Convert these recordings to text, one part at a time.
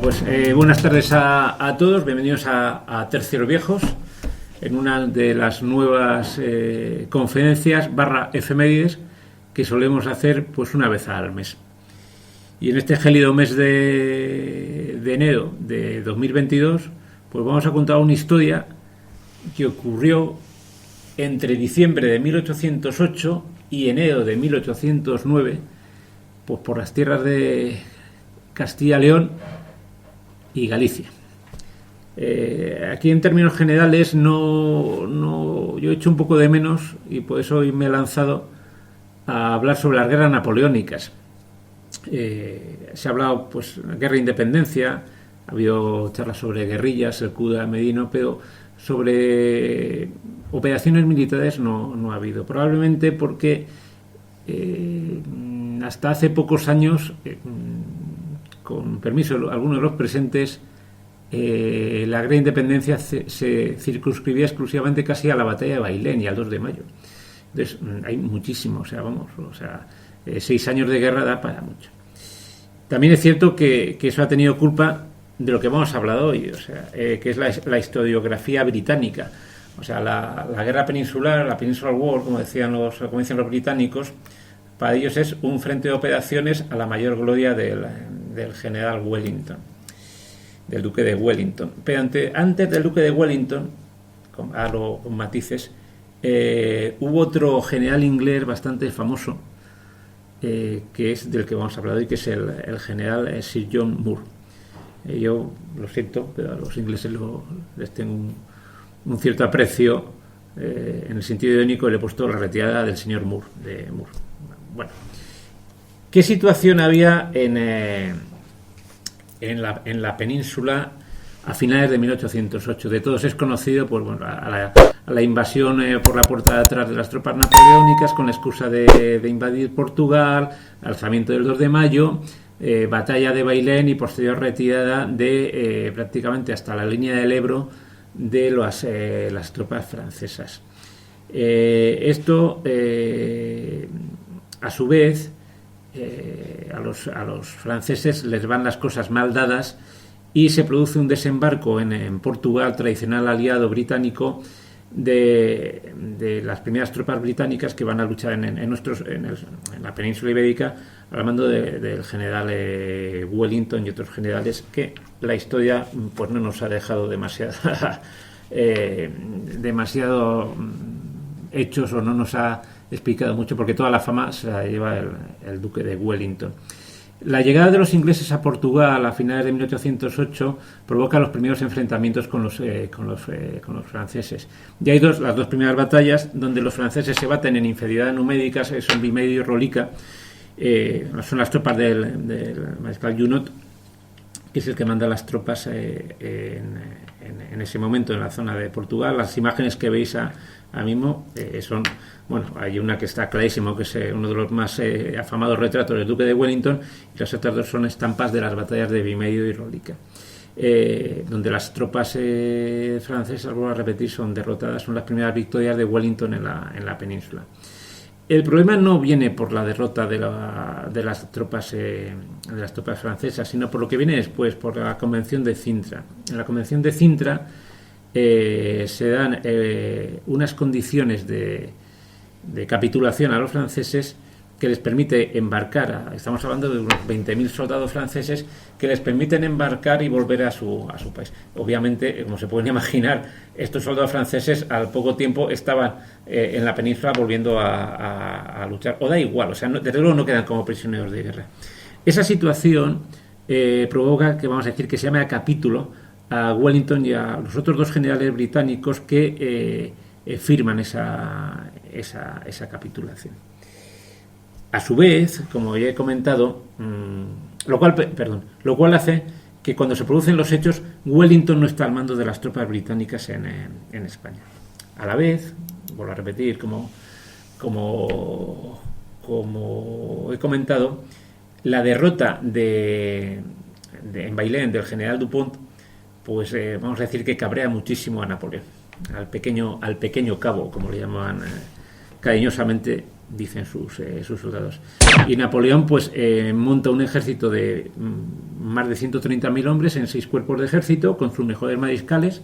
Pues buenas tardes a todos, bienvenidos a Terceros Viejos, en una de las nuevas conferencias / efemérides que solemos hacer pues una vez al mes. Y en este gélido mes de enero de 2022, pues vamos a contar una historia que ocurrió entre diciembre de 1808 y enero de 1809, pues por las tierras de Castilla, León y Galicia. Aquí en términos generales yo he hecho un poco de menos y por eso hoy me he lanzado a hablar sobre las guerras napoleónicas. Se ha hablado pues de guerra de independencia, ha habido charlas sobre guerrillas, el coup de Medino, pero sobre operaciones militares no ha habido, probablemente porque hasta hace pocos años, con permiso de algunos de los presentes, la guerra de independencia se circunscribía exclusivamente casi a la batalla de Bailén y al 2 de mayo. Entonces hay muchísimo, 6 años de guerra da para mucho. También es cierto que eso ha tenido culpa de lo que hemos hablado hoy, que es la historiografía británica. O sea, la guerra peninsular, la Peninsular War, como dicen los británicos, para ellos es un frente de operaciones a la mayor gloria del general Wellington, del duque de Wellington. Pero antes del duque de Wellington, con matices, hubo otro general inglés bastante famoso, que es del que vamos a hablar hoy, que es el general Sir John Moore. Yo lo siento, pero a los ingleses les tengo un cierto aprecio, en el sentido irónico le he puesto la retirada del señor Moore, de Moore. Bueno, ¿qué situación había en la península a finales de 1808? De todos es conocido pues, bueno, a la invasión por la puerta de atrás de las tropas napoleónicas con la excusa de invadir Portugal, alzamiento del 2 de mayo, batalla de Bailén y posterior retirada de prácticamente hasta la línea del Ebro de las tropas francesas. Esto a su vez a los franceses les van las cosas mal dadas y se produce un desembarco en Portugal, tradicional aliado británico de las primeras tropas británicas que van a luchar en la península ibérica al mando del general Wellington y otros generales que la historia pues no nos ha dejado demasiado hechos o no nos ha explicado mucho, porque toda la fama se la lleva el duque de Wellington. La llegada de los ingleses a Portugal a finales de 1808 provoca los primeros enfrentamientos con los franceses. Ya hay las dos primeras batallas donde los franceses se baten en inferioridad numérica, son Vimedio y Rolica, son las tropas del mariscal Junot, que es el que manda las tropas en ese momento en la zona de Portugal. Las imágenes que veis ahora mismo son, bueno, hay una que está clarísimo, que es uno de los más afamados retratos del duque de Wellington, y las otras dos son estampas de las batallas de Vimedio y Rolica, donde las tropas francesas, vuelvo a repetir, son derrotadas. Son las primeras victorias de Wellington en la península. El problema no viene por la derrota de las tropas francesas, sino por lo que viene después, por la Convención de Cintra. En la Convención de Cintra se dan unas condiciones de capitulación a los franceses que les permite embarcar, estamos hablando de unos 20.000 soldados franceses, que les permiten embarcar y volver a su país. Obviamente, como se pueden imaginar, estos soldados franceses al poco tiempo estaban en la península volviendo a luchar, o da igual, desde luego no quedan como prisioneros de guerra. Esa situación provoca que, vamos a decir, que se llame a capítulo a Wellington y a los otros dos generales británicos que firman esa capitulación. A su vez, como ya he comentado, lo cual hace que cuando se producen los hechos, Wellington no está al mando de las tropas británicas en España. A la vez, vuelvo a repetir, como he comentado, la derrota en Bailén del general Dupont, pues vamos a decir que cabrea muchísimo a Napoleón, al pequeño cabo, como le llaman cariñosamente dicen sus soldados. Y Napoleón pues monta un ejército de más de 130.000 hombres en 6 cuerpos de ejército con sus mejores mariscales.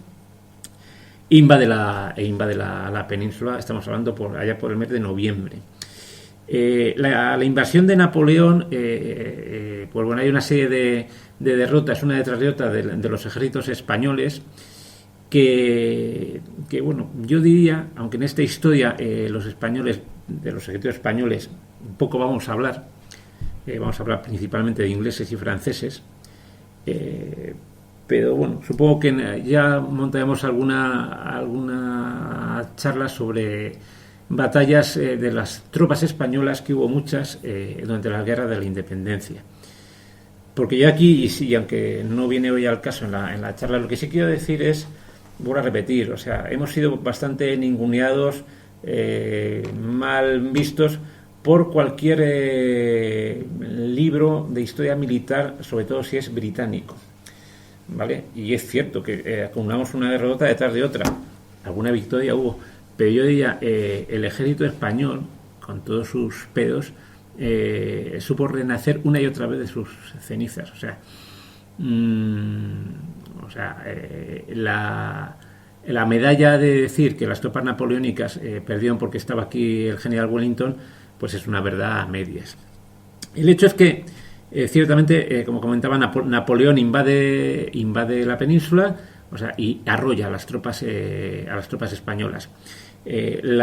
Invade la península, estamos hablando allá por el mes de noviembre. La invasión de Napoleón, pues bueno, hay una serie de derrotas, una detrás de otra, de los ejércitos españoles, que bueno, yo diría, aunque en esta historia de los ejércitos españoles poco vamos a hablar principalmente de ingleses y franceses, pero bueno, supongo que ya montaremos alguna charla sobre batallas de las tropas españolas, que hubo muchas durante la guerra de la independencia. Porque yo aquí, y aunque no viene hoy al caso en la charla, lo que sí quiero decir es, voy a repetir, o sea, hemos sido bastante ninguneados, mal vistos por cualquier libro de historia militar, sobre todo si es británico, ¿vale? Y es cierto que acumulamos una derrota detrás de otra, alguna victoria hubo, pero yo diría, el ejército español, con todos sus pedos, supo renacer una y otra vez de sus cenizas. O sea, la medalla de decir que las tropas napoleónicas perdieron porque estaba aquí el general Wellington, pues es una verdad a medias. El hecho es que ciertamente, como comentaba, Napoleón invade la península, o sea, y arrolla a las tropas españolas. El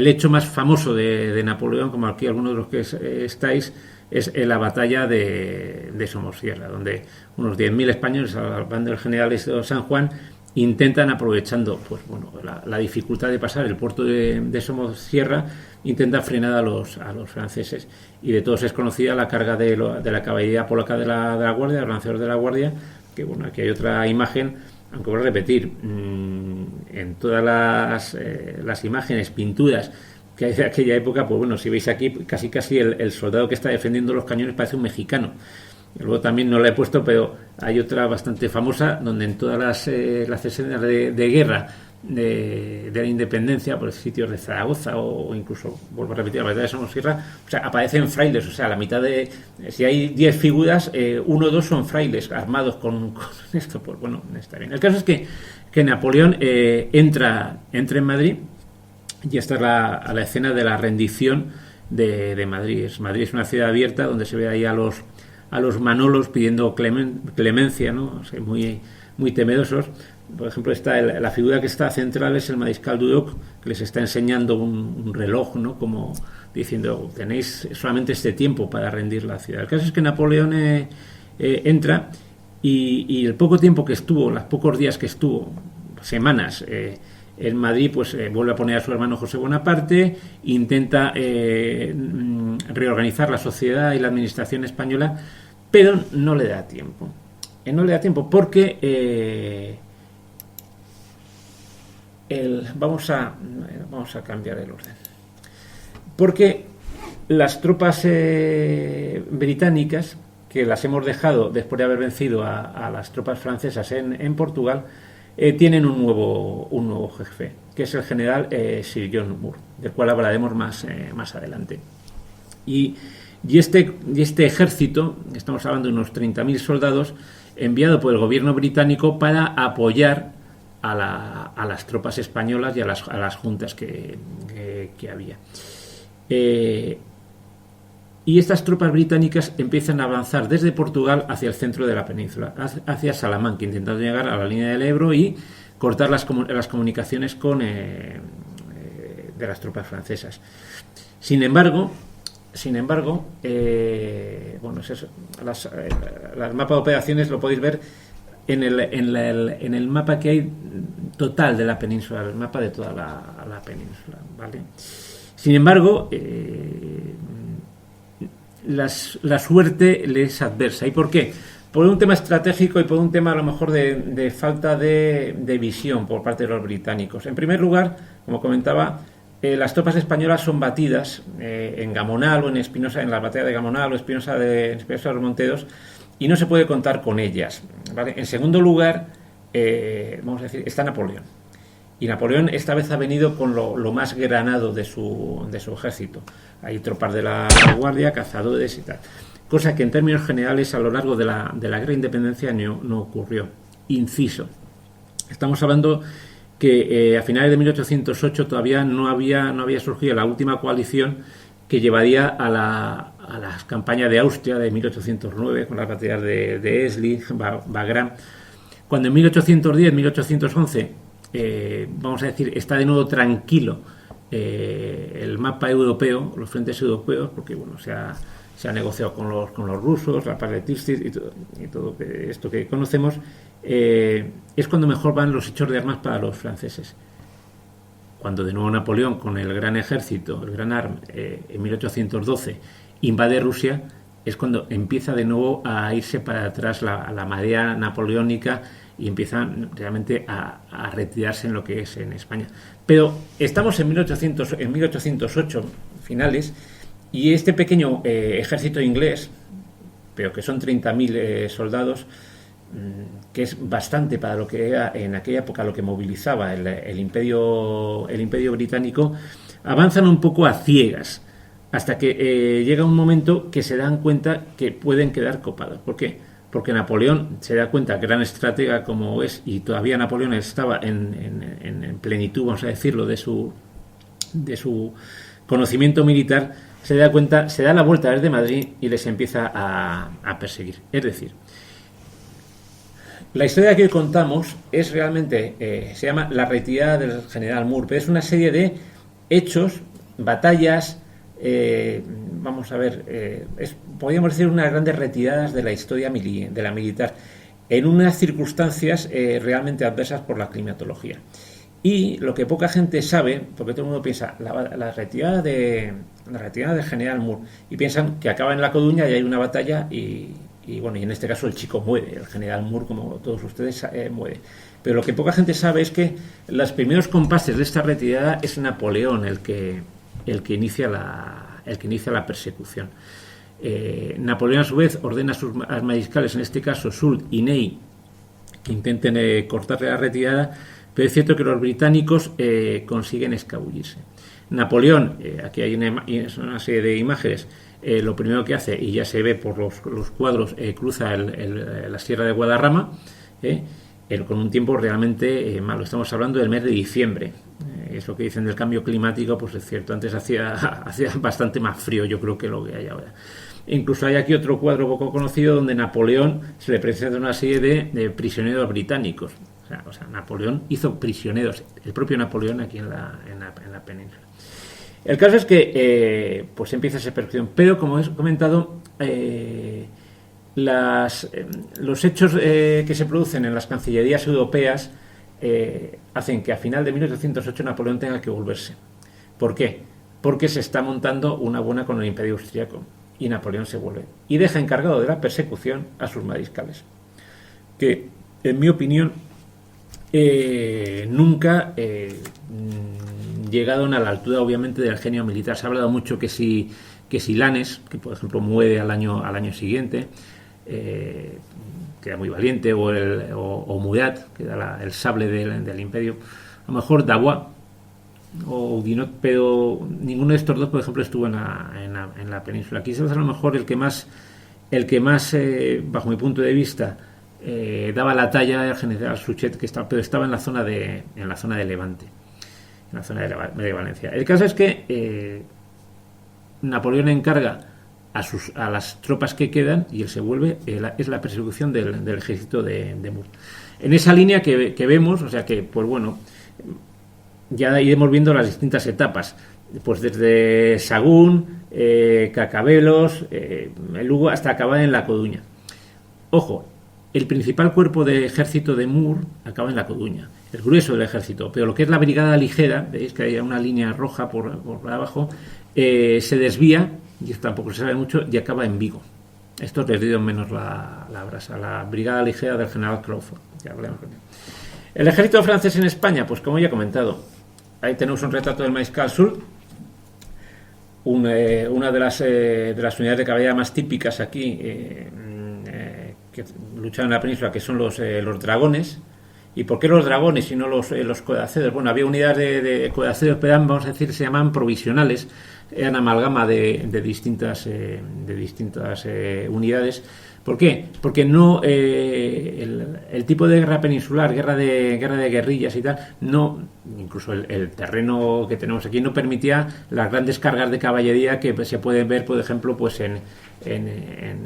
hecho más famoso de Napoleón, como aquí algunos de los que estáis, es la batalla de Somosierra, donde unos 10.000 españoles al bando del general San Juan intentan, aprovechando pues bueno, la dificultad de pasar el puerto de Somosierra, intentan frenar a los franceses. Y de todos es conocida la carga de la caballería polaca de la Guardia, los lanceros de la Guardia, que bueno, aquí hay otra imagen, aunque voy a repetir, en todas las imágenes, pinturas que hay de aquella época, pues bueno, si veis aquí, casi el soldado que está defendiendo los cañones parece un mexicano. Luego también no la he puesto, pero hay otra bastante famosa, donde en todas las escenas de guerra de la independencia, por sitios de Zaragoza o incluso, vuelvo a repetir, la batalla de Somosierra, o sea, aparecen frailes, o sea, la mitad de, si hay 10 figuras, 1 o 2 son frailes armados con esto, pues bueno, está bien. El caso es que Napoleón entra en Madrid, y esta es la escena de la rendición de Madrid. Madrid es una ciudad abierta donde se ve ahí a los manolos pidiendo clemencia, ¿no? O sea, muy, muy temerosos. Por ejemplo, la figura que está central es el mariscal Dudoc, que les está enseñando un reloj, ¿no? Como diciendo, tenéis solamente este tiempo para rendir la ciudad. El caso es que Napoleón entra y el poco tiempo que estuvo, los pocos días que estuvo, semanas, en Madrid, pues vuelve a poner a su hermano José Bonaparte, intenta reorganizar la sociedad y la administración española, pero no le da tiempo. No le da tiempo porque vamos a cambiar el orden. Porque las tropas británicas, que las hemos dejado después de haber vencido a las tropas francesas en Portugal, tienen un nuevo jefe, que es el general Sir John Moore, del cual hablaremos más adelante. Y este ejército, estamos hablando de unos 30.000 soldados, enviado por el gobierno británico para apoyar a las tropas españolas y a las juntas que había. Y estas tropas británicas empiezan a avanzar desde Portugal hacia el centro de la península, hacia Salamanca, intentando llegar a la línea del Ebro y cortar las comunicaciones de las tropas francesas. Sin embargo, bueno, es eso, las mapas de operaciones lo podéis ver en el mapa que hay total de la península, el mapa de toda la península, ¿vale? Sin embargo, la suerte le es adversa. ¿Y por qué? Por un tema estratégico y por un tema a lo mejor de falta de visión por parte de los británicos. En primer lugar, como comentaba, las tropas españolas son batidas en Gamonal o en Espinosa, en la batalla de Gamonal o Espinosa de los Monteros, y no se puede contar con ellas, ¿vale? En segundo lugar, vamos a decir, está Napoleón. Y Napoleón esta vez ha venido con lo más granado de su ejército. Hay tropas de la guardia, cazadores y tal. Cosa que en términos generales a lo largo de la Guerra de Independencia no ocurrió. Inciso. Estamos hablando que a finales de 1808 todavía no había surgido la última coalición que llevaría a las campañas de Austria de 1809 con las batallas de Essling, Wagram. Cuando en 1810, 1811, vamos a decir, está de nuevo tranquilo el mapa europeo, los frentes europeos, porque bueno, se ha negociado con los rusos, la paz de Tilsit y todo esto que conocemos, es cuando mejor van los hechos de armas para los franceses. Cuando de nuevo Napoleón, con el gran ejército, el gran arma, en 1812, invade Rusia, es cuando empieza de nuevo a irse para atrás la marea napoleónica y empiezan realmente a retirarse en lo que es en España. Pero estamos en 1808, finales, y este pequeño ejército inglés, pero que son 30.000 soldados, que es bastante para lo que era en aquella época lo que movilizaba el imperio británico, avanzan un poco a ciegas hasta que llega un momento que se dan cuenta que pueden quedar copados. ¿Por qué? Porque Napoleón se da cuenta, gran estratega como es, y todavía Napoleón estaba en plenitud, vamos a decirlo, de su conocimiento militar, se da cuenta, se da la vuelta desde Madrid y les empieza a perseguir. Es decir, la historia que hoy contamos es realmente, se llama La retirada del general Moore, pero es una serie de hechos, batallas, vamos a ver, podríamos decir unas grandes retiradas de la historia de la militar, en unas circunstancias realmente adversas por la climatología. Y lo que poca gente sabe, porque todo el mundo piensa, la retirada del general Moore, y piensan que acaba en La Coruña y hay una batalla y bueno, y en este caso el chico muere, el general Moore, como todos ustedes, muere. Pero lo que poca gente sabe es que los primeros compases de esta retirada es Napoleón el que inicia la persecución. Napoleón a su vez ordena a sus mariscales, en este caso Soult y Ney, que intenten cortarle la retirada, pero es cierto que los británicos consiguen escabullirse. Napoleón, aquí hay una serie de imágenes, lo primero que hace, y ya se ve por los cuadros, cruza la Sierra de Guadarrama, con un tiempo realmente malo. Estamos hablando del mes de diciembre. Eso que dicen del cambio climático, pues es cierto, antes hacía bastante más frío, yo creo, que lo que hay ahora. Incluso hay aquí otro cuadro poco conocido donde Napoleón se le presenta una serie de prisioneros británicos. O sea, Napoleón hizo prisioneros, el propio Napoleón, aquí en la península. El caso es que pues empieza esa persecución, pero como he comentado, los hechos que se producen en las cancillerías europeas hacen que a final de 1808 Napoleón tenga que volverse. ¿Por qué? Porque se está montando una buena con el Imperio Austriaco y Napoleón se vuelve y deja encargado de la persecución a sus mariscales, que en mi opinión nunca llegaron a la altura, obviamente, del genio militar. Se ha hablado mucho que si Lanes, que por ejemplo muere al año siguiente, que era muy valiente, o Murat, que era el sable del imperio, a lo mejor Davois o Oudinot, pero ninguno de estos dos, por ejemplo, estuvo en la península. Quizás a lo mejor el que más bajo mi punto de vista daba la talla el general Suchet, pero estaba en la zona de Levante, en la zona de Valencia. El caso es que Napoleón encarga a las tropas que quedan y él se vuelve, es la persecución del ejército de Moore. En esa línea que vemos, o sea que, pues bueno, ya iremos viendo las distintas etapas, pues desde Sagún, Cacabelos, Lugo, hasta acabar en La Coruña. Ojo, el principal cuerpo de ejército de Moore acaba en La Coruña, el grueso del ejército, pero lo que es la brigada ligera, veis que hay una línea roja por abajo, se desvía, y esto tampoco se sabe mucho, y acaba en Vigo. Esto les dio menos la brasa, la brigada ligera del general Crawford. Ya hablamos de él. El ejército francés en España, pues como ya he comentado, ahí tenemos un retrato del mariscal Soult, una de las unidades de caballería más típicas aquí, que luchan en la península, que son los dragones, ¿Y por qué los dragones y no los coedaceos? Bueno, había unidades de coedaceos, pero vamos a decir, se llamaban provisionales, eran amalgama de distintas unidades. ¿Por qué? Porque no el tipo de guerra peninsular, guerra de guerrillas y tal, no, incluso el terreno que tenemos aquí no permitía las grandes cargas de caballería que se pueden ver, por ejemplo, pues en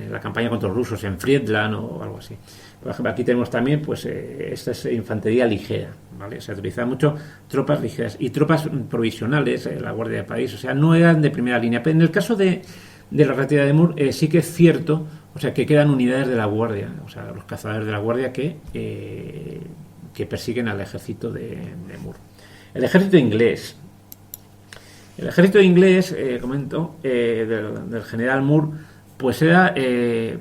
la campaña contra los rusos, en Friedland o algo así. Por ejemplo, aquí tenemos también, pues, esta es infantería ligera, ¿vale? Se utilizaban mucho tropas ligeras y tropas provisionales, la Guardia de París, o sea, no eran de primera línea. Pero en el caso de la retirada de Moore, sí que es cierto, o sea, que quedan unidades de la Guardia, o sea, los cazadores de la Guardia que persiguen al ejército de Moore. El ejército inglés. El ejército inglés, comento, del general Moore, pues era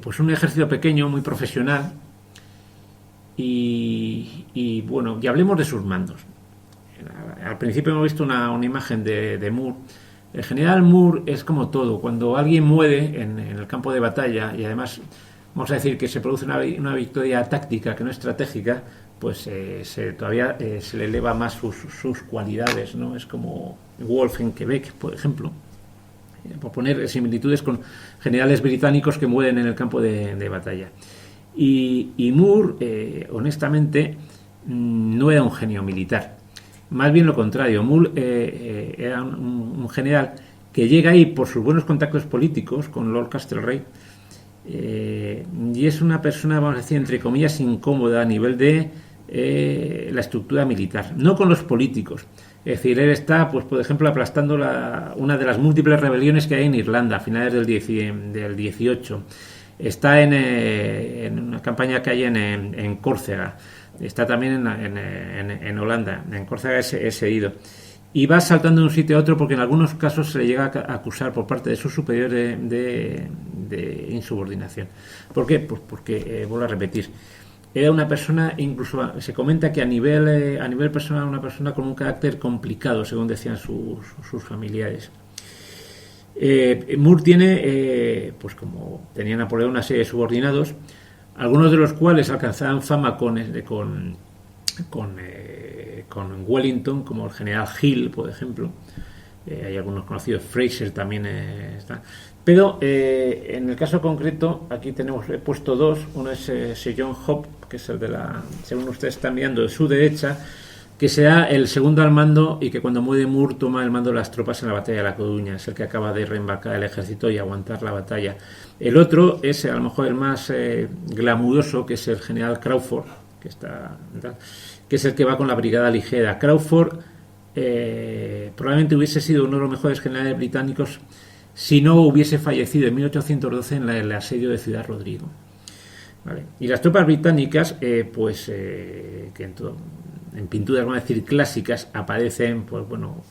pues un ejército pequeño, muy profesional. Y bueno, y hablemos de sus mandos. Al principio hemos visto una imagen de Moore. El general Moore es como todo. Cuando alguien muere en el campo de batalla, y además vamos a decir que se produce una victoria táctica que no estratégica, pues todavía se le eleva más sus cualidades, ¿no? Es como Wolfe en Quebec, por ejemplo, por poner similitudes con generales británicos que mueren en el campo de batalla. Y Moore, honestamente, no era un genio militar. Más bien lo contrario. Moore era un general que llega ahí por sus buenos contactos políticos con Lord Castlereagh, y es una persona, vamos a decir, entre comillas, incómoda a nivel de la estructura militar, no con los políticos. Es decir, él está, pues, por ejemplo, aplastando una de las múltiples rebeliones que hay en Irlanda a finales del 18. Está en una campaña que hay en Córcega. Está también en Holanda. En Córcega es seguido. Y va saltando de un sitio a otro porque en algunos casos se le llega a acusar por parte de sus superiores de insubordinación. ¿Por qué? Pues porque, vuelvo a repetir, era una persona, incluso se comenta que a nivel personal, una persona con un carácter complicado, según decían sus familiares. Moore tiene, pues como tenía Napoleón, una serie de subordinados, algunos de los cuales alcanzaban fama con Wellington, como el general Hill, por ejemplo. Hay algunos conocidos, Fraser también está. Pero en el caso concreto, aquí he puesto dos. Uno es Sir John Hope, que es el según ustedes están viendo, de su derecha, que será el segundo al mando y que cuando muere Moore toma el mando de las tropas en la batalla de La Coruña. Es el que acaba de reembarcar el ejército y aguantar la batalla. El otro es a lo mejor el más glamuroso, que es el general Crawford, que es el que va con la brigada ligera. Crawford probablemente hubiese sido uno de los mejores generales británicos si no hubiese fallecido en 1812 en el asedio de Ciudad Rodrigo. ¿Vale? Y las tropas británicas, que en pinturas, vamos a decir, clásicas, aparecen, pues bueno,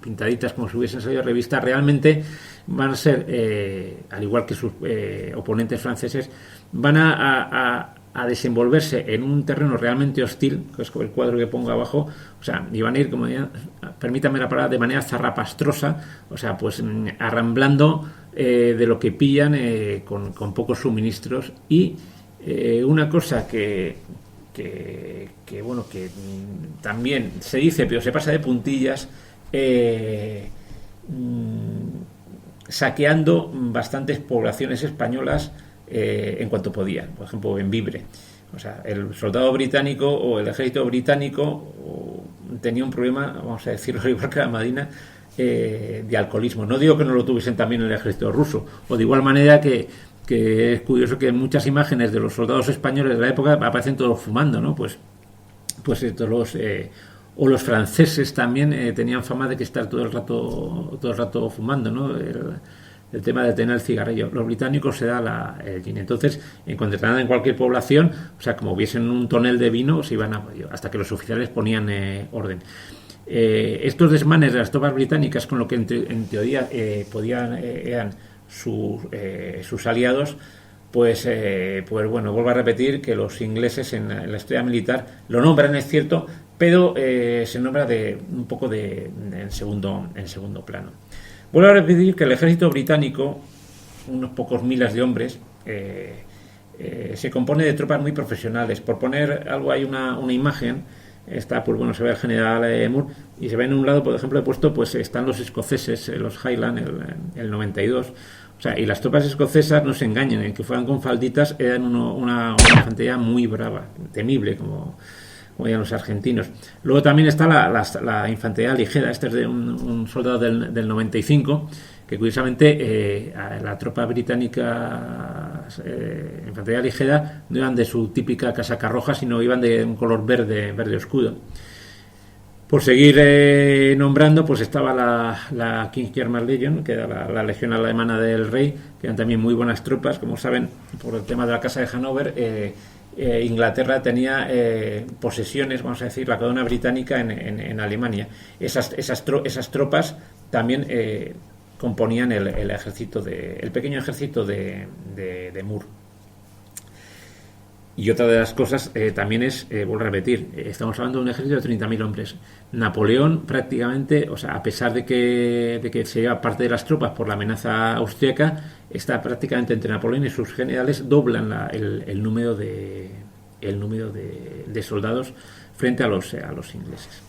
pintaditas como si hubiesen salido de revistas, realmente van a ser, al igual que sus oponentes franceses, van a desenvolverse en un terreno realmente hostil, que es el cuadro que pongo abajo, o sea, y van a ir, como ya, permítame la palabra, de manera zarrapastrosa, o sea, pues arramblando de lo que pillan con pocos suministros. Y una cosa que también se dice, pero se pasa de puntillas, saqueando bastantes poblaciones españolas en cuanto podían, por ejemplo en Vibre. O sea, el soldado británico o el ejército británico tenía un problema, vamos a decirlo igual que la Madina, de alcoholismo. No digo que no lo tuviesen también el ejército ruso, o de igual manera que es curioso que en muchas imágenes de los soldados españoles de la época aparecen todos fumando, ¿no? Pues o los franceses también tenían fama de que estar todo el rato fumando, ¿no? El tema de tener el cigarrillo. Los británicos se da el gin. Entonces, en cuanto entraban en cualquier población, o sea, como hubiesen un tonel de vino, se iban hasta que los oficiales ponían orden. Estos desmanes de las tropas británicas, con lo que en teoría eran sus aliados, pues bueno, vuelvo a repetir que los ingleses en la historia militar lo nombran, es cierto, pero se nombra un poco en segundo plano. Vuelvo a repetir que el ejército británico, unos pocos miles de hombres, se compone de tropas muy profesionales. Por poner algo, hay una imagen, está, pues bueno, se ve el general Moore, y se ve en un lado, por ejemplo, he puesto, pues están los escoceses, los Highland, el 92. O sea, y las tropas escocesas, no se engañen, en que fueran con falditas, eran una infantería muy brava, temible, como ya los argentinos. Luego también está la infantería ligera. Este es de un soldado del 95, que curiosamente la tropa británica, infantería ligera, no iban de su típica casaca roja, sino iban de un color verde oscuro. Por seguir nombrando, pues estaba la King German Legion, que era la legión alemana del rey, que eran también muy buenas tropas. Como saben, por el tema de la casa de Hanover, Inglaterra tenía posesiones, vamos a decir, la corona británica en Alemania. Esas tropas también componían el pequeño ejército de Moore. Y otra de las cosas también es, vuelvo a repetir, estamos hablando de un ejército de 30.000 hombres. Napoleón prácticamente, o sea, a pesar de que se lleva parte de las tropas por la amenaza austríaca, está prácticamente entre Napoleón y sus generales, doblan el número de soldados frente a los ingleses.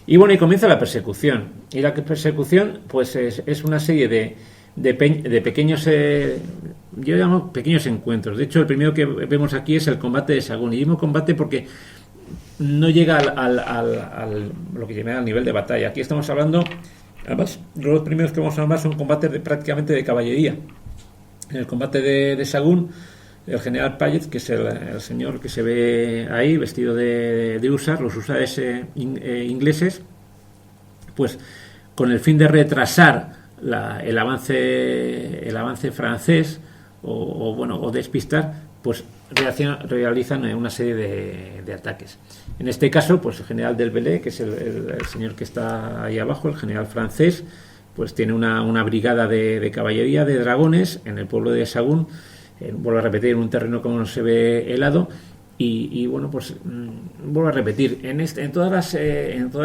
Y bueno, y comienza la persecución. Y la persecución, pues es una serie de pequeños, yo llamo pequeños encuentros. De hecho, el primero que vemos aquí es el combate de Sagún. Y digo combate porque no llega al lo que llama al nivel de batalla. Aquí estamos hablando, además, los primeros que vamos a hablar son combates prácticamente de caballería. En el combate de Sagún, el general Payet, que es el señor que se ve ahí, vestido de húsar, los húsares ingleses, pues con el fin de retrasar el avance francés o despistar, pues realizan una serie de ataques. En este caso, pues el general del Belay, que es el señor que está ahí abajo, el general francés, pues tiene una brigada de caballería de dragones en el pueblo de Sagún, vuelvo a repetir, en un terreno como no se ve helado. Y bueno, pues vuelvo a repetir, en todas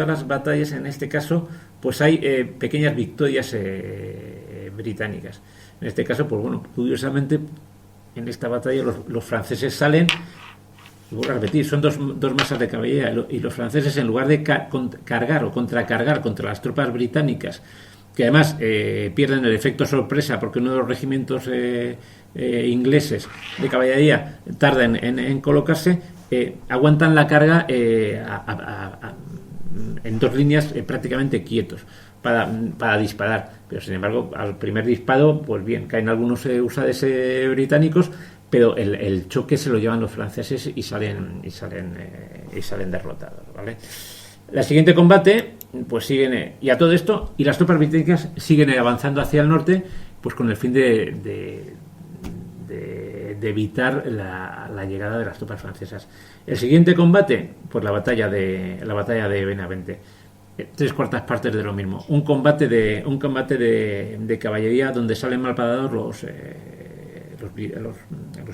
las batallas, en este caso, pues hay pequeñas victorias británicas. En este caso, pues bueno, curiosamente, en esta batalla los franceses salen, y vuelvo a repetir, son dos masas de caballería, y los franceses, en lugar de cargar o contracargar contra las tropas británicas, que además pierden el efecto sorpresa porque uno de los regimientos ingleses de caballería tarda en colocarse, aguantan la carga en dos líneas prácticamente quietos para disparar, pero sin embargo al primer disparo, pues bien, caen algunos usares británicos, pero el choque se lo llevan los franceses y salen derrotados, ¿vale? El siguiente combate, pues siguen, y a todo esto, y las tropas británicas siguen avanzando hacia el norte, pues con el fin de evitar la llegada de las tropas francesas. El siguiente combate, pues la batalla de Benavente. 3/4 partes de lo mismo. Un combate de caballería donde salen mal parados los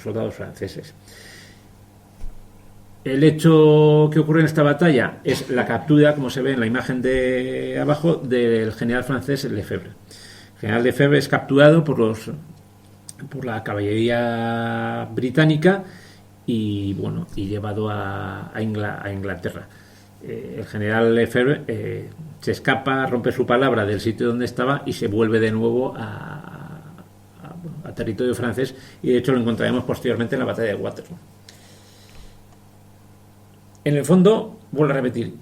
soldados franceses. El hecho que ocurre en esta batalla es la captura, como se ve en la imagen de abajo, del general francés Lefebvre. El general Lefebvre es capturado por la caballería británica y llevado a Inglaterra. El general Lefebvre se escapa, rompe su palabra del sitio donde estaba y se vuelve de nuevo a territorio francés, y de hecho lo encontraremos posteriormente en la batalla de Waterloo. En el fondo, vuelvo a repetir,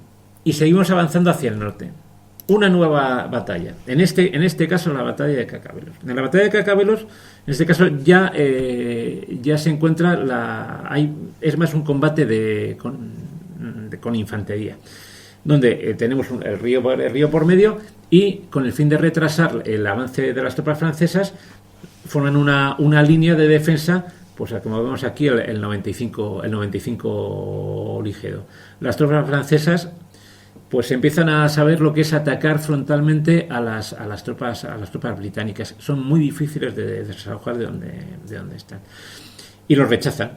y seguimos avanzando hacia el norte. Una nueva batalla. En este caso, la batalla de Cacabelos. En la batalla de Cacabelos, en este caso, ya se encuentra es más un combate con infantería, donde tenemos el río por medio, y con el fin de retrasar el avance de las tropas francesas, forman una línea de defensa, pues como vemos aquí, el 95 ligero. Las tropas francesas pues empiezan a saber lo que es atacar frontalmente a las tropas británicas. Son muy difíciles de desalojar de donde están, y los rechazan.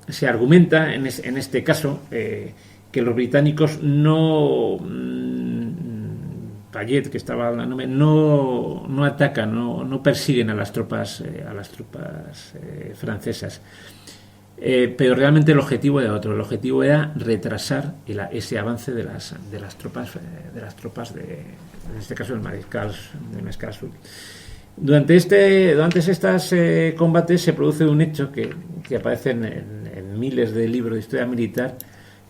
Se argumenta en este caso que los británicos no Payet, que estaba hablándome, no atacan, no persiguen a las tropas francesas. Pero realmente el objetivo era otro. El objetivo era retrasar ese avance de las tropas en este caso del mariscal Soult. Durante estos combates se produce un hecho que aparece en miles de libros de historia militar,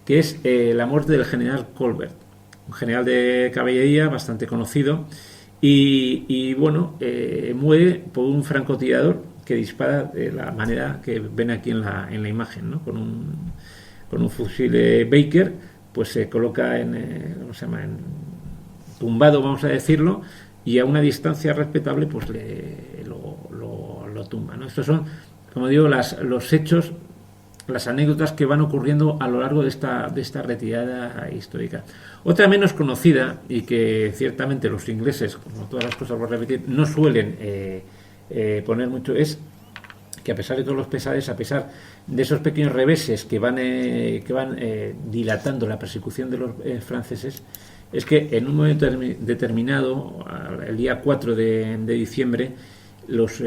que es la muerte del general Colbert, un general de caballería bastante conocido, y muere por un francotirador que dispara de la manera que ven aquí en la imagen, ¿no? Con un fusil Baker, pues se coloca tumbado, vamos a decirlo, y a una distancia respetable pues lo tumba, ¿no? Estos son, como digo, los hechos, las anécdotas que van ocurriendo a lo largo de esta retirada histórica. Otra menos conocida, y que ciertamente los ingleses, como todas las cosas, por repetir, no suelen poner mucho, es que a pesar de todos los pesares, a pesar de esos pequeños reveses que van dilatando la persecución de los franceses, es que en un momento determinado, el día 4 de diciembre, los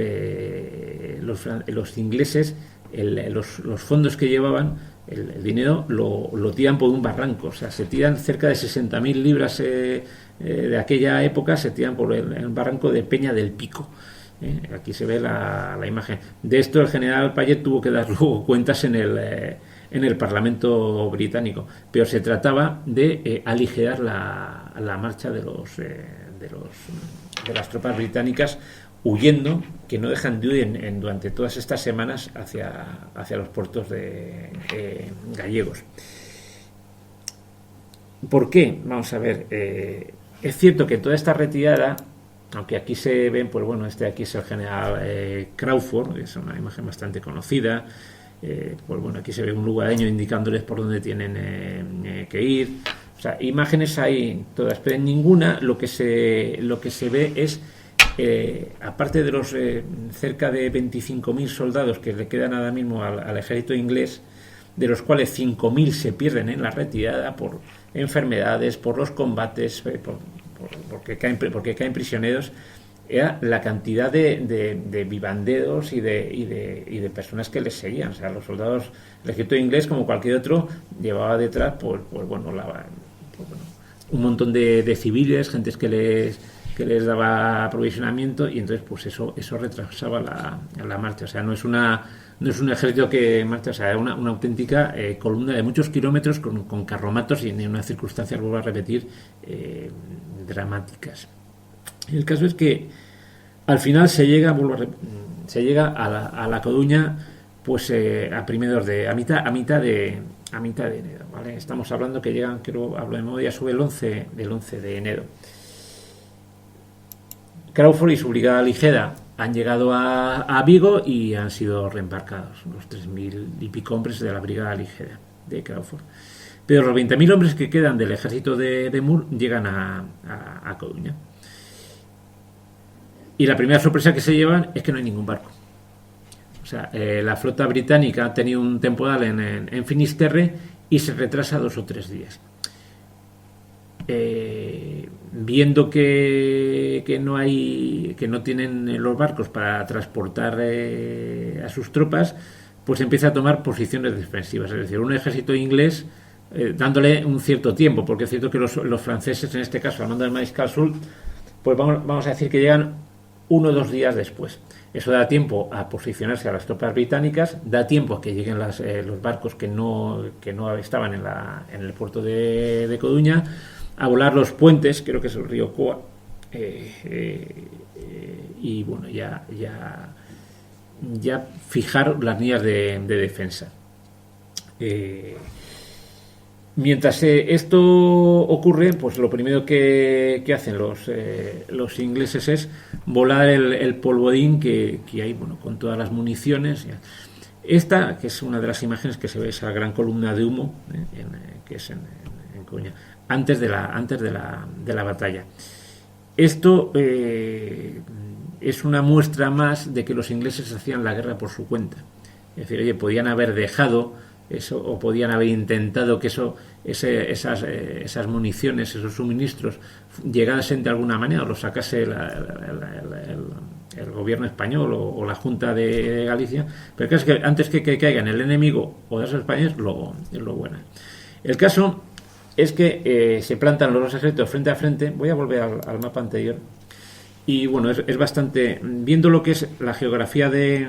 ingleses, los fondos que llevaban, el dinero, lo tiran por un barranco. O sea, se tiran cerca de 60.000 libras de aquella época, se tiran por el barranco de Peña del Pico. Aquí se ve la imagen. De esto el general Payet tuvo que dar luego cuentas en el Parlamento británico, pero se trataba de aligerar la marcha de las tropas británicas, huyendo, que no dejan de huir durante todas estas semanas hacia los puertos gallegos. ¿Por qué? Vamos a ver. Es cierto que toda esta retirada, aunque aquí se ven, pues bueno, aquí es el general Crawford, es una imagen bastante conocida. Pues bueno, aquí se ve un lugareño indicándoles por dónde tienen que ir. O sea, imágenes hay todas, pero en ninguna lo que se ve es, aparte de los cerca de 25.000 soldados que le quedan ahora mismo al ejército inglés, de los cuales 5.000 se pierden en la retirada por enfermedades, por los combates, porque caen prisioneros, era la cantidad de vivanderos y de personas que les seguían. O sea, los soldados, el ejército inglés, como cualquier otro, llevaba detrás un montón de civiles, gentes que les daba aprovisionamiento, y entonces pues eso retrasaba la marcha. O sea, no es un ejército que marcha, o sea, es una auténtica columna de muchos kilómetros con carromatos y en unas circunstancias, vuelvo a repetir, dramáticas. El caso es que al final se llega a La Coruña, pues a mitad de enero, ¿vale? Estamos hablando que llegan, creo, hablo de memoria, sube el 11 de enero. Crawford y su brigada ligera han llegado a Vigo y han sido reembarcados, los 3.000 y pico hombres de la brigada ligera de Crawford. Pero los 20.000 hombres que quedan del ejército de Moore llegan a Coruña. Y la primera sorpresa que se llevan es que no hay ningún barco. O sea, la flota británica ha tenido un temporal en Finisterre y se retrasa 2 o 3 días. Viendo que no tienen los barcos para transportar a sus tropas, pues empieza a tomar posiciones defensivas. Es decir, un ejército inglés dándole un cierto tiempo, porque es cierto que los franceses, en este caso, al mando del mariscal Soult, pues vamos a decir que llegan 1 o 2 días después. Eso da tiempo a posicionarse a las tropas británicas, da tiempo a que lleguen los barcos que no estaban en el puerto de Coruña, a volar los puentes, creo que es el río Coa, y bueno, ya fijar las líneas de defensa. Mientras esto ocurre, pues lo primero que hacen los ingleses es volar el polvorín que hay, bueno, con todas las municiones. Esta, que es una de las imágenes que se ve, esa gran columna de humo, que es en Coruña, antes de la batalla. Esto es una muestra más de que los ingleses hacían la guerra por su cuenta. Es decir, oye, podían haber dejado eso, o podían haber intentado que esas municiones, esos suministros llegasen de alguna manera, o los sacase el gobierno español o la Junta de Galicia, pero claro, es que antes que caigan el enemigo o de esos españoles, lo bueno. El caso es que se plantan los dos ejércitos frente a frente. Voy a volver al mapa anterior. Y bueno, es bastante, viendo lo que es la geografía de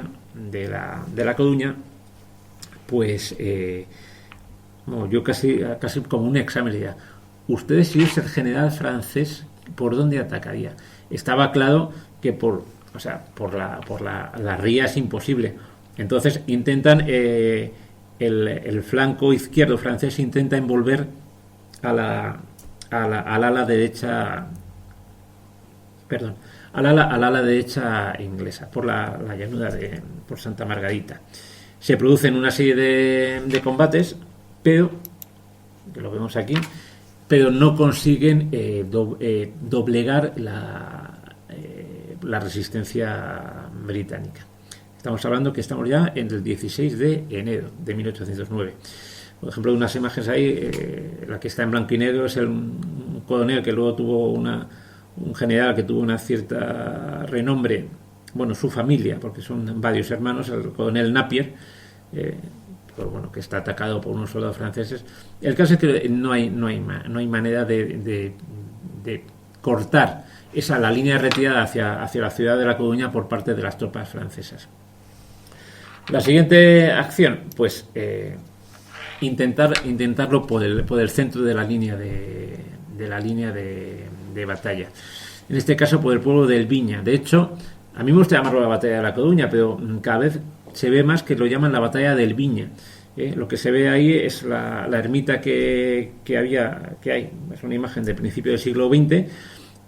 la Coruña, pues bueno, yo casi como un examen ya. Ustedes, si es el general francés, ¿por dónde atacaría? Estaba claro que por la ría es imposible. Entonces intentan el flanco izquierdo francés intenta envolver al ala derecha, perdón, al ala derecha inglesa por la llanura por Santa Margarita. Se producen una serie de combates, pero que lo vemos aquí, pero no consiguen doblegar la resistencia británica. Estamos hablando que estamos ya en el 16 de enero de 1809. Por ejemplo, unas imágenes ahí, la que está en blanco y negro es un coronel que luego tuvo un general que tuvo una cierta renombre, bueno, su familia, porque son varios hermanos, el coronel Napier, pues bueno, que está atacado por unos soldados franceses. El caso es que no hay manera de cortar la línea de retirada hacia la ciudad de La Coruña por parte de las tropas francesas. La siguiente acción, pues intentarlo por el centro de la línea de batalla. En este caso por el pueblo del Viña. De hecho, a mí me gusta llamarlo la batalla de La Coruña, pero cada vez se ve más que lo llaman la batalla del Viña. Lo que se ve ahí es la ermita que hay. Es una imagen del principio del siglo XX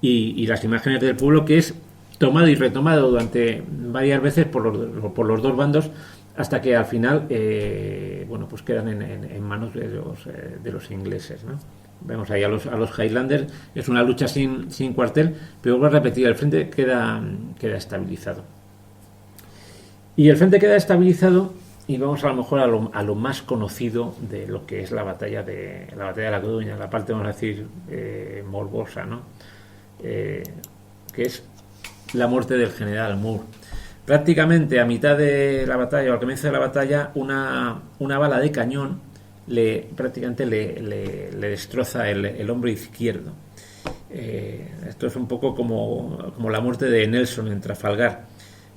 y las imágenes del pueblo, que es tomado y retomado durante varias veces por los dos bandos, hasta que al final bueno, pues quedan en manos de los ingleses, ¿no? Vemos ahí a los Highlanders. Es una lucha sin cuartel, pero vuelvo a repetir, el frente queda estabilizado. Y el frente queda estabilizado y vamos a lo mejor a lo más conocido de lo que es la batalla de La Coruña, la parte, vamos a decir, morbosa, ¿no? Que es la muerte del general Moore. Prácticamente a mitad de la batalla, o al comienzo de la batalla, una bala de cañón prácticamente le destroza el hombro izquierdo. Esto es un poco como la muerte de Nelson en Trafalgar.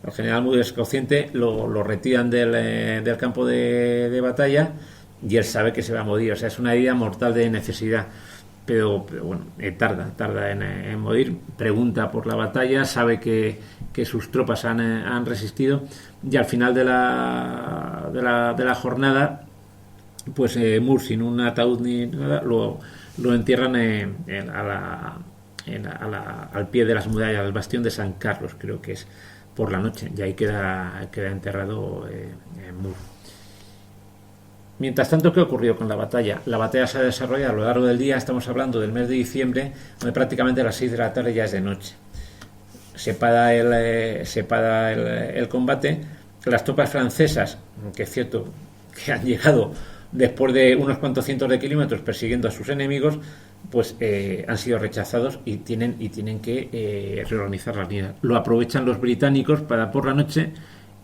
El general Moore es consciente, lo retiran del campo de batalla y él sabe que se va a morir. O sea, es una herida mortal de necesidad. Pero bueno, tarda en morir. Pregunta por la batalla, sabe que sus tropas han resistido, y al final de la jornada, pues Moore, sin un ataúd ni nada, lo entierran al pie de las murallas, al bastión de San Carlos, creo que es, por la noche, y ahí queda enterrado Moore. Mientras tanto, ¿qué ocurrió con la batalla? La batalla se ha desarrollado a lo largo del día. Estamos hablando del mes de diciembre, donde prácticamente a las 6 de la tarde ya es de noche. Se para el combate. Las tropas francesas, que es cierto que han llegado después de unos cuantos cientos de kilómetros persiguiendo a sus enemigos, pues han sido rechazados y tienen que reorganizar las líneas. Lo aprovechan los británicos para por la noche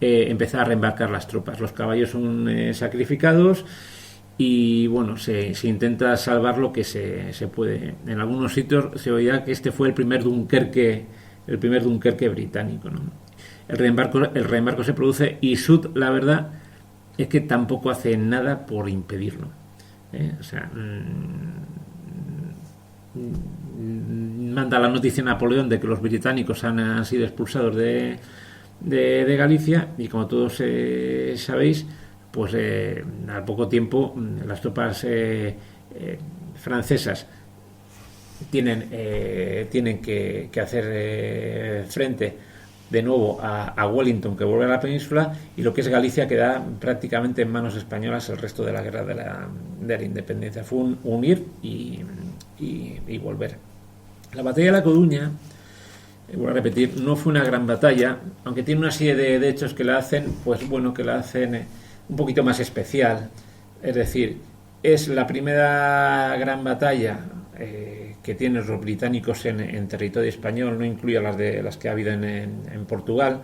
empezar a reembarcar las tropas. Los caballos son sacrificados y bueno, se intenta salvar lo que se puede. En algunos sitios se oirá que este fue el primer Dunkerque británico, ¿no? El reembarco se produce y Soult, la verdad es que tampoco hace nada por impedirlo. O sea, manda la noticia a Napoleón de que los británicos han sido expulsados de Galicia, y como todos sabéis, pues al poco tiempo las tropas francesas tienen que hacer frente de nuevo a Wellington, que vuelve a la península, y lo que es Galicia queda prácticamente en manos españolas el resto de la guerra de la independencia. Fue un ir y volver. La batalla de La Coruña, voy a repetir, no fue una gran batalla, aunque tiene una serie de hechos que la hacen, pues bueno, que la hacen un poquito más especial. Es decir, es la primera gran batalla que tienen los británicos en territorio español, no incluye las que ha habido en Portugal.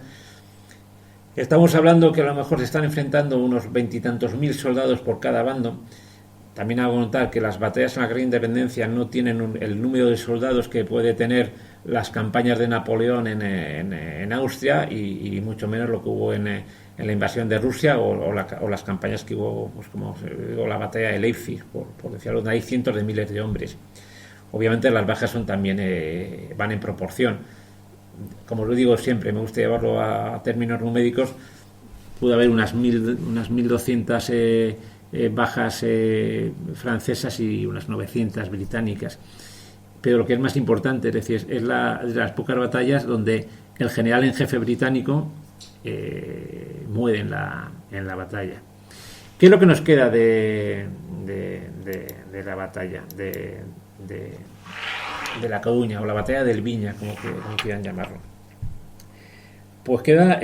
Estamos hablando que a lo mejor se están enfrentando unos veintitantos mil soldados por cada bando. También hago notar que las batallas en la Guerra de Independencia no tienen el número de soldados que puede tener las campañas de Napoleón en Austria y mucho menos lo que hubo en la invasión de Rusia o las campañas que hubo, pues como digo, la batalla de Leipzig, por decirlo, donde hay cientos de miles de hombres. Obviamente las bajas son también van en proporción. Como lo digo siempre, me gusta llevarlo a términos numéricos. Pudo haber unas 1.200 bajas francesas y unas 900 británicas. Pero lo que es más importante, es decir, es de las pocas batallas donde el general en jefe británico muere en la batalla. ¿Qué es lo que nos queda de la batalla de La Coruña o la batalla del Viña, como quieran llamarlo? Pues queda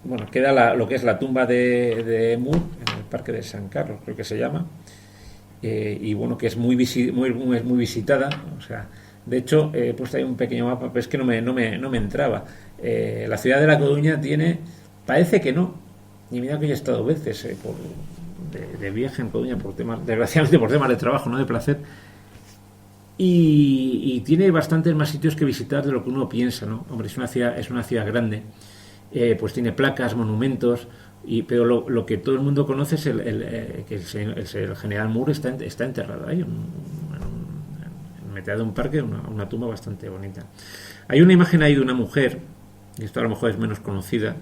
lo que es la tumba de Moore en el Parque de San Carlos, creo que se llama, y bueno, que es muy visitada. O sea, de hecho, he puesto ahí un pequeño mapa, pero es que no me entraba. La ciudad de La Coruña parece que no, y mira que yo he estado veces de viaje en Coruña desgraciadamente por temas de trabajo, no de placer, y tiene bastantes más sitios que visitar de lo que uno piensa, ¿no? Hombre, es una ciudad grande, pues tiene placas, monumentos, pero lo que todo el mundo conoce es que el general Moore está enterrado ahí, en mitad de un parque, una tumba bastante bonita. Hay una imagen ahí de una mujer, y esto a lo mejor es menos conocida,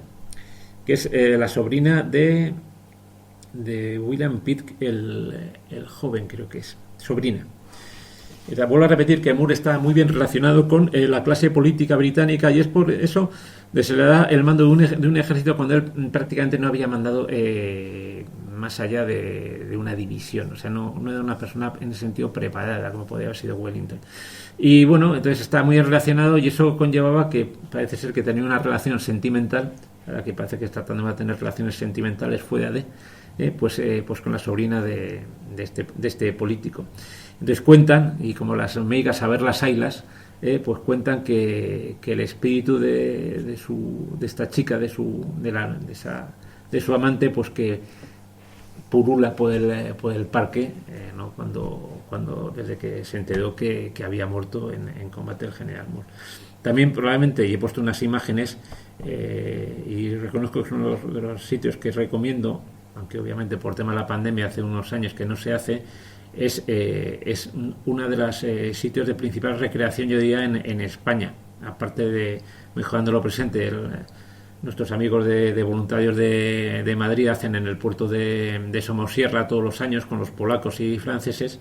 que es la sobrina de William Pitt, el joven, creo que es sobrina. Vuelvo a repetir que Moore está muy bien relacionado con la clase política británica, y es por eso que se le da el mando de un ejército cuando él prácticamente no había mandado más allá de una división. O sea, no era una persona en ese sentido preparada como podría haber sido Wellington. Y bueno, entonces está muy relacionado, y eso conllevaba que parece ser que tenía una relación sentimental, ahora que parece que está tratando de tener relaciones sentimentales fuera pues con la sobrina de este político. Entonces cuentan, y como las meigas a ver las ailas, pues cuentan que el espíritu de esta chica, de su amante, pues que purula por el parque, ¿no? cuando desde que se enteró que había muerto en combate el general Moore. También probablemente, y he puesto unas imágenes, y reconozco que es uno de los sitios que recomiendo, aunque obviamente por tema de la pandemia hace unos años que no se hace, es uno de los sitios de principal recreación, yo diría, en España, aparte de mejorando lo presente. Nuestros amigos de voluntarios de Madrid hacen en el puerto de Somosierra todos los años con los polacos y franceses,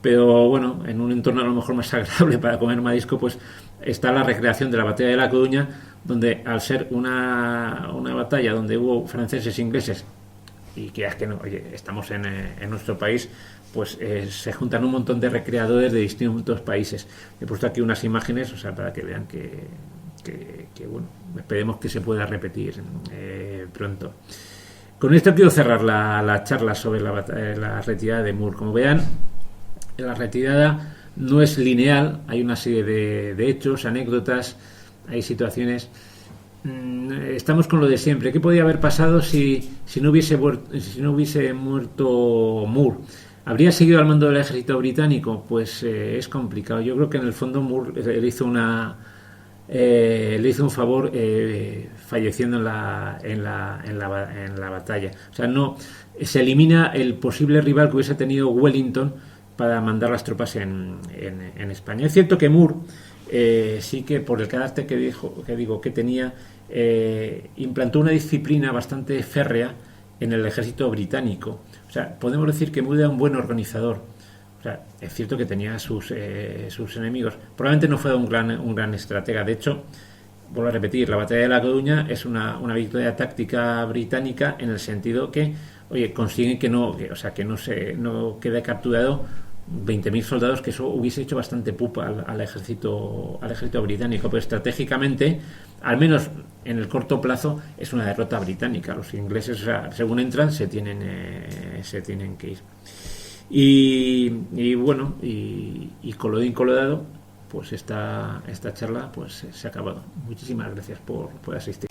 pero bueno, en un entorno a lo mejor más agradable para comer marisco, pues está la recreación de la batalla de La Coruña, donde al ser una batalla donde hubo franceses e ingleses, y que es que no, oye, estamos en nuestro país, pues se juntan un montón de recreadores de distintos países. He puesto aquí unas imágenes, o sea, para que vean que bueno, esperemos que se pueda repetir pronto. Con esto quiero cerrar la charla sobre la retirada de Moore. Como vean, la retirada no es lineal, hay una serie de hechos, anécdotas, hay situaciones. Estamos con lo de siempre. ¿Qué podría haber pasado si no hubiese muerto Moore? ¿Habría seguido al mando del ejército británico? Pues es complicado. Yo creo que en el fondo Moore le hizo un favor falleciendo en la batalla. O sea, no se elimina el posible rival que hubiese tenido Wellington para mandar las tropas en España. Es cierto que Moore sí que, por el carácter que tenía, implantó una disciplina bastante férrea en el ejército británico. O sea, podemos decir que Moore era un buen organizador. O sea, es cierto que tenía sus enemigos. Probablemente no fue un gran estratega. De hecho, vuelvo a repetir, la batalla de La Coruña es una victoria táctica británica, en el sentido que, oye, consiguen que no quede capturado 20.000 soldados, que eso hubiese hecho bastante pupa al ejército británico, pero estratégicamente, al menos en el corto plazo, es una derrota británica. Los ingleses, o sea, según entran, se tienen que ir. Y bueno, y colodín colorado, pues esta charla pues se ha acabado. Muchísimas gracias por asistir.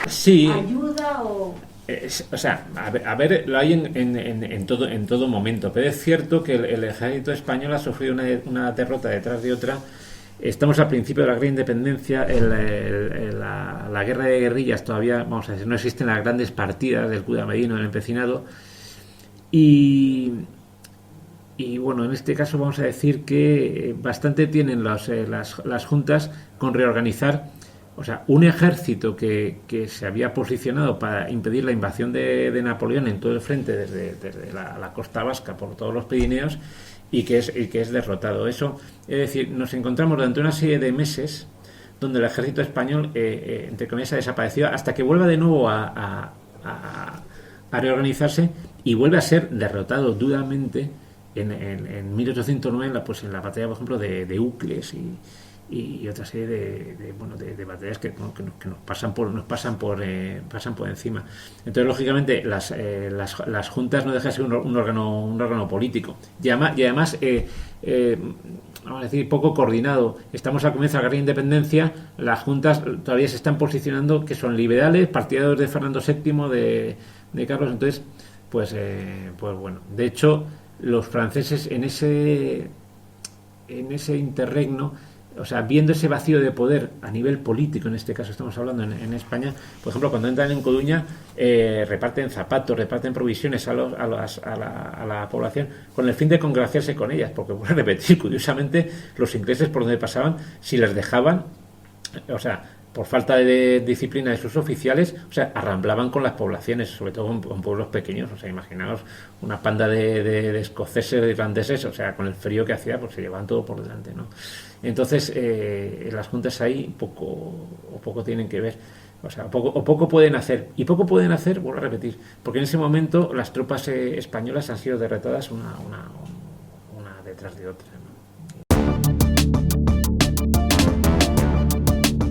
Sí. ¿Ayuda o...? O sea, a ver, lo hay en todo momento, pero es cierto que el ejército español ha sufrido una derrota detrás de otra. Estamos al principio de la gran independencia, la guerra de guerrillas todavía, vamos a decir, no existen las grandes partidas del Cudamerino, del empecinado, y bueno, en este caso vamos a decir que bastante tienen las juntas con reorganizar. O sea, un ejército que se había posicionado para impedir la invasión de Napoleón en todo el frente, desde la costa vasca por todos los Pirineos, y que es derrotado. Eso, es decir, nos encontramos durante una serie de meses donde el ejército español, entre comillas, ha desaparecido hasta que vuelva de nuevo a reorganizarse y vuelve a ser derrotado duramente en 1809, pues en la batalla, por ejemplo, de Ucles y otra serie de batallas que nos pasan por encima. Entonces, lógicamente, las juntas no dejan de ser un órgano político y además vamos a decir, poco coordinado. Estamos al comienzo de la guerra de independencia, las juntas todavía se están posicionando que son liberales, partidarios de Fernando VII, de Carlos. Entonces, pues bueno, de hecho, los franceses en ese interregno, o sea, viendo ese vacío de poder a nivel político, en este caso estamos hablando en España, por ejemplo, cuando entran en Coruña, reparten zapatos, reparten provisiones a la población con el fin de congraciarse con ellas, porque, voy a repetir, curiosamente, los ingleses por donde pasaban, si les dejaban, o sea, por falta de disciplina de sus oficiales, o sea, arramblaban con las poblaciones, sobre todo con pueblos pequeños. O sea, imaginaos una panda de escoceses, de irlandeses, o sea, con el frío que hacía, pues se llevaban todo por delante, ¿no? Entonces, las juntas ahí poco tienen que ver. O sea, poco pueden hacer. Y poco pueden hacer, vuelvo a repetir, porque en ese momento las tropas españolas han sido derrotadas una detrás de otra, ¿no?